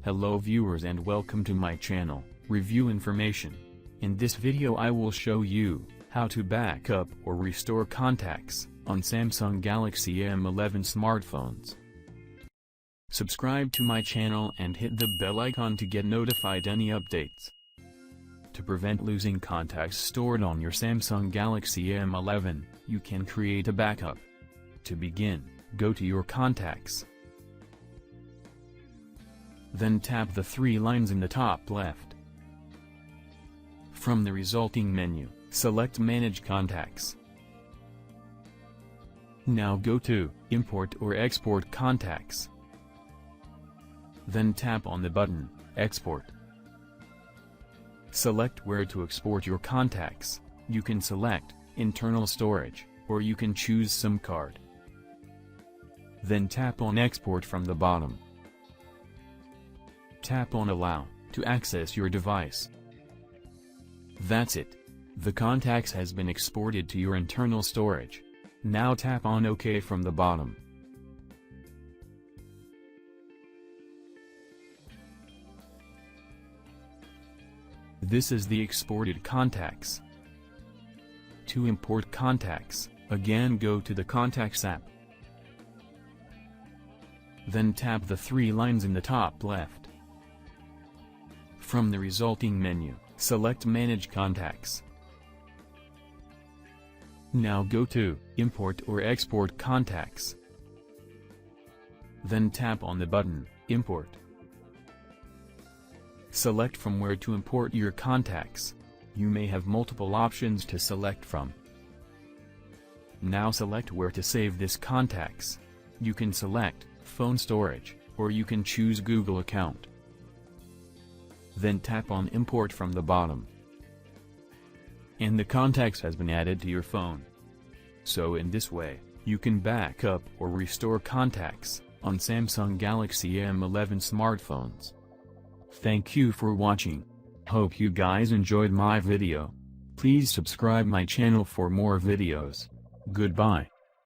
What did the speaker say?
Hello viewers and welcome to my channel, Review Information. In this video I will show you how to back up or restore contacts on Samsung Galaxy M11 smartphones. Subscribe to my channel and hit the bell icon to get notified any updates. To prevent losing contacts stored on your Samsung Galaxy M11, you can create a backup. To begin, go to your contacts. Then tap the three lines in the top left. From the resulting menu, select Manage Contacts. Now go to Import or Export Contacts. Then tap on the button, Export. Select where to export your contacts. You can select internal storage, or you can choose SIM card. Then tap on Export from the bottom. Tap on Allow to access your device. That's it. The contacts has been exported to your internal storage. Now tap on OK from the bottom. This is the exported contacts. To import contacts, again go to the Contacts app. Then tap the three lines in the top left. From the resulting menu, select Manage Contacts. Now go to Import or Export Contacts. Then tap on the button, Import. Select from where to import your contacts. You may have multiple options to select from. Now select where to save this contacts. You can select phone storage, or you can choose Google account. Then tap on Import from the bottom. And the contacts has been added to your phone. So in this way, you can back up or restore contacts on Samsung Galaxy M11 smartphones. Thank you for watching. Hope you guys enjoyed my video. Please subscribe my channel for more videos. Goodbye.